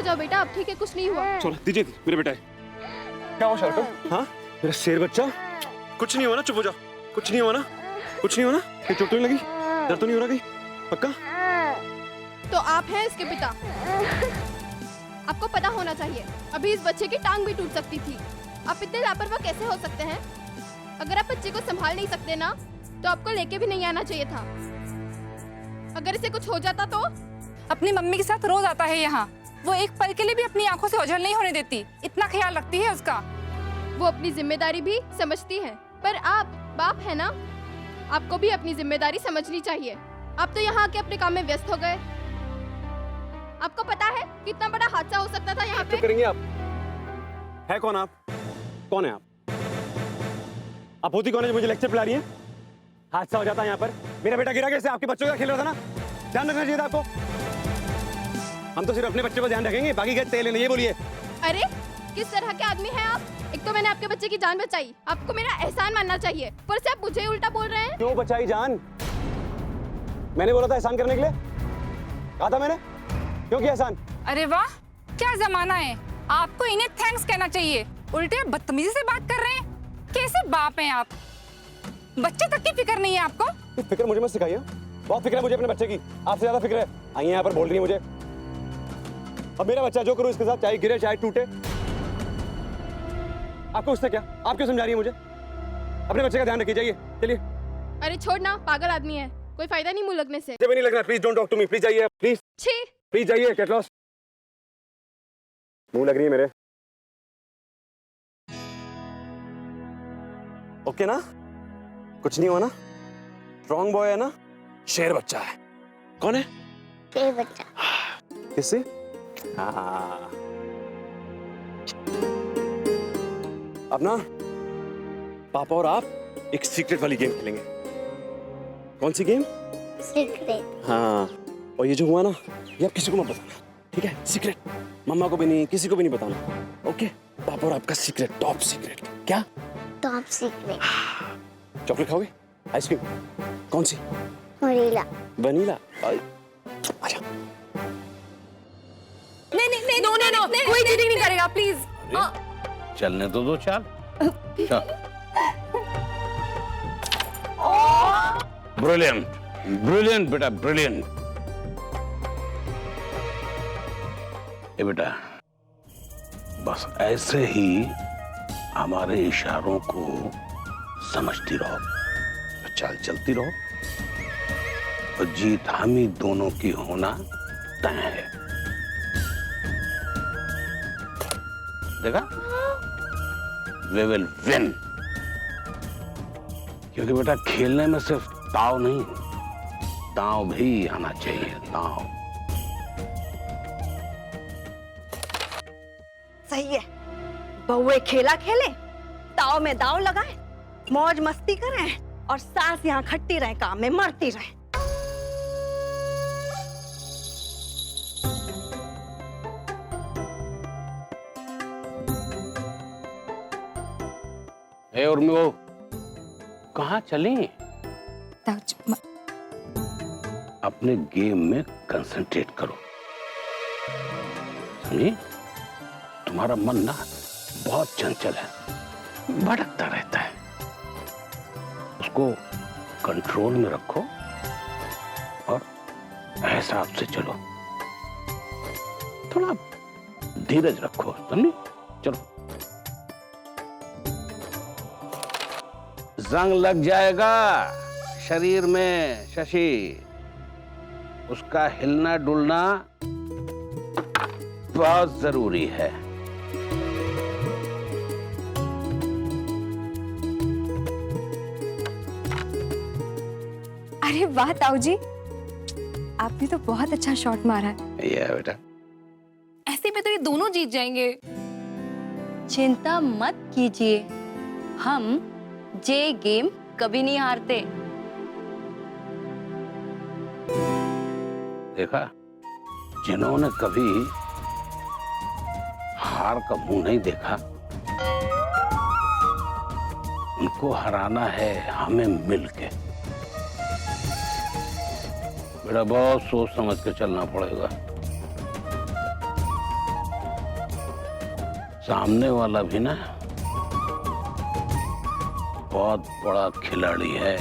जाओ बेटा, अब ठीक है, कुछ नहीं हुआ। चलो दीजिए, मेरे बेटा है। क्या हुआ शर्ट? हाँ मेरा शेर बच्चा, कुछ नहीं हुआ ना? चुप हो जाओ, कुछ नहीं हुआ ना? कुछ नहीं हुआ ना? कहीं चोट तो नहीं लगी? दर्द तो नहीं हो रहा कहीं? पक्का? तो आप हैं इसके पिता, आपको पता होना चाहिए, अभी इस बच्चे की टांग भी टूट सकती थी। आप इतने लापरवाह कैसे हो सकते हैं? अगर आप बच्चे को संभाल नहीं सकते ना, तो आपको लेके भी नहीं आना चाहिए था। अगर इसे कुछ हो जाता तो? अपनी मम्मी के साथ रोज आता है यहाँ, वो एक पल के लिए भी अपनी आंखों से ओझल नहीं होने देती, इतना ख्याल रखती है उसका। वो अपनी जिम्मेदारी भी समझती है, पर आप बाप है ना, आपको भी अपनी जिम्मेदारी समझनी चाहिए। आप तो यहाँ आके अपने काम में व्यस्त हो गए। आपको पता है कितना बड़ा हादसा हो सकता था यहाँ पे? चुप करेंगे आप? है कौन आप? कौन है आप? आप होती कौन है जो मुझे लेक्चर पिला रही है? हादसा हो जाता है यहाँ पर, मेरा बेटा गिरा कैसे? आपके बच्चों का खेल रहा था ना, ध्यान रखना चाहिए था आपको। हम तो सिर्फ अपने बच्चे पर ध्यान रखेंगे, बाकी का तेल लेने। ये बोलिए। अरे किस तरह के आदमी हैं आप? एक तो मैंने आपके बच्चे की जान बचाई, आपको मेरा एहसान मानना चाहिए, पर से आप मुझे ही उल्टा बोल रहे हैं। क्यों बचाई जान? मैंने बोला था एहसान करने के लिए, कहा था मैंने। क्यों किया एहसान? अरे वाह, क्या जमाना है, आपको इन्हें थैंक्स कहना चाहिए, उल्टे बदतमीजी से बात कर रहे हैं। कैसे बाप हैं आप? बच्चे तक की फिक्र नहीं है आपको? फिक्र मुझे मत सिखाइए, बहुत फिक्र है मुझे अपने बच्चे की, आपसे ज्यादा फिक्र है। आइए यहाँ पर बोल रही है मुझे। अब मेरा बच्चा जो करूँ इसके साथ, चाहे गिरे चाहे टूटे, आपको उससे क्या? आप क्यों समझा रही है मुझे? अपने बच्चे का ध्यान रखिए, जाइए, चलिए। अरे छोड़ ना, पागल आदमी है, कोई फायदा नहीं मुंह लगने से। मुझे भी नहीं लगना, please don't talk to me, please जाइए, प्लीज छी। प्लीज जाइए। Get lost. मुंह लग रही है मेरे। ओके ना? कुछ नहीं हुआ ना? स्ट्रॉन्ग बॉय है ना? शेर बच्चा है। कौन है? शेर बच्चा। किससे? हाँ। अब ना पापा और आप एक सीक्रेट वाली गेम खेलेंगे। कौन सी गेम? सीक्रेट। हाँ, और ये जो हुआ ना, ये आप किसी को मत बताना, ठीक है? सीक्रेट, मम्मा को भी नहीं, किसी को भी नहीं बताना, ओके? पापा और आपका सीक्रेट, टॉप सीक्रेट। क्या? Top secret. चॉकलेट खाओगे? आइसक्रीम? कौन सी? वनीला। वनीला? अच्छा। नहीं नहीं नहीं, नो नो नो, कोई चीटिंग नहीं करेगा, प्लीज। चलने तो दो, चाल। ब्रिलियंट, ब्रिलियंट बेटा, ब्रिलियंट। ये बेटा, बस ऐसे ही हमारे इशारों को समझती रहो, चाल चलती रहो, और जीत हम ही दोनों की होना तय है। देखा? We will win। क्योंकि बेटा खेलने में सिर्फ दाव नहीं, दाव भी आना चाहिए, दाव। सही है, बहुए खेला खेले, ताव में दाव लगाए, मौज मस्ती करें, और सास यहाँ खट्टी रहे, काम में मरती रहे। ए उर्मी, वो कहाँ चली? अपने गेम में कंसंट्रेट करो, समझी? तुम्हारा मन ना बहुत चंचल है, भटकता रहता है, उसको कंट्रोल में रखो और हिसाब से चलो, थोड़ा धीरज रखो, समझी? चलो। जंग लग जाएगा शरीर में शशि, उसका हिलना डुलना बहुत जरूरी है। अरे वाह ताऊ जी, आपने तो बहुत अच्छा शॉट मारा है। ये बेटा, ऐसे में तो ये दोनों जीत जाएंगे। चिंता मत कीजिए, हम ये गेम कभी नहीं हारते। देखा, जिन्होंने कभी हार का मुंह नहीं देखा, उनको हराना है हमें मिलके। बेटा बहुत सोच समझ के चलना पड़ेगा। सामने वाला भी ना बहुत बड़ा खिलाड़ी है,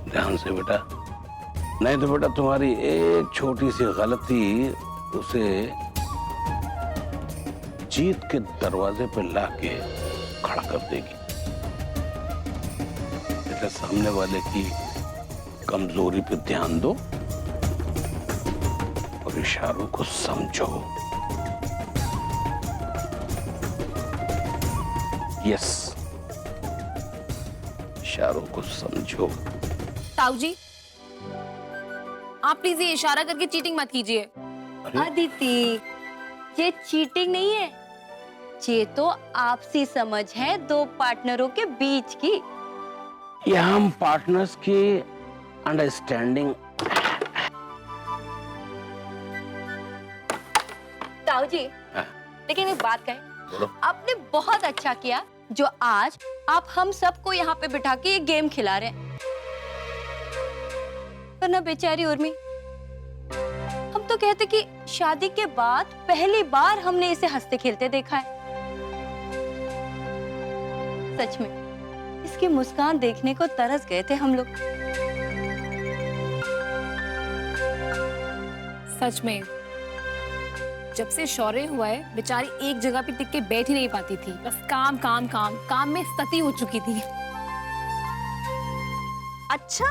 ध्यान से बेटा, नहीं तो बेटा तुम्हारी एक छोटी सी गलती उसे जीत के दरवाजे पे लाके खड़ा कर देगी। इसलिए सामने वाले की कमजोरी पे ध्यान दो और इशारों को समझो। यस, इशारों को समझो। ताऊ जी, आप प्लीज ये इशारा करके चीटिंग मत कीजिए। अदिति, ये चीटिंग नहीं है, ये तो आपसी समझ है दो पार्टनरों के बीच की। ये हम पार्टनर्स की अंडरस्टैंडिंग। ताऊ जी, हाँ। लेकिन एक बात कहें, बोलो। आपने बहुत अच्छा किया जो आज आप हम सबको यहाँ पे बिठा के ये गेम खिला रहे हैं। वरना बेचारी उर्मी, हम तो कहते कि शादी के बाद पहली बार हमने इसे हंसते खेलते देखा है। सच में इसकी मुस्कान देखने को तरस गए थे हम लोग। सच में जब से शौर्य हुआ है, बेचारी एक जगह पे टिक के बैठ ही नहीं पाती थी, बस काम काम काम काम में सती हो चुकी थी। अच्छा,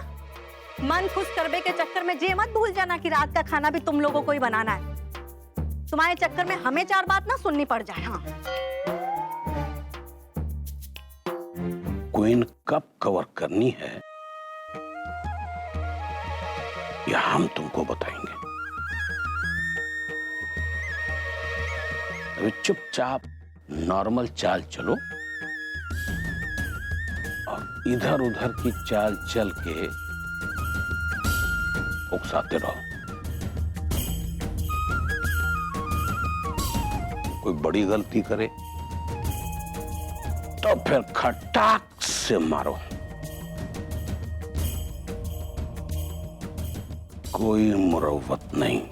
मन खुश करने के चक्कर में ये मत भूल जाना कि रात का खाना भी तुम लोगों को ही बनाना है। तुम्हारे चक्कर में हमें चार बात ना सुननी पड़ जाए। हाँ, क्वीन कब कवर करनी है या हम तुमको बताएंगे। अभी चुपचाप नॉर्मल चाल चलो और इधर उधर की चाल चल के उकसाते रहो। कोई बड़ी गलती करे तो फिर खटाक से मारो। कोई मुरव्वत नहीं।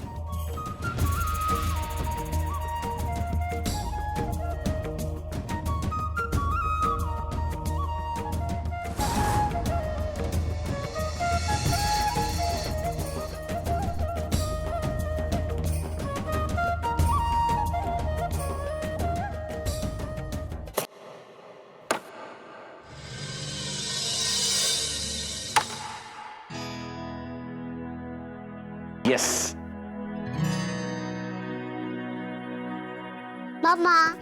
Mama,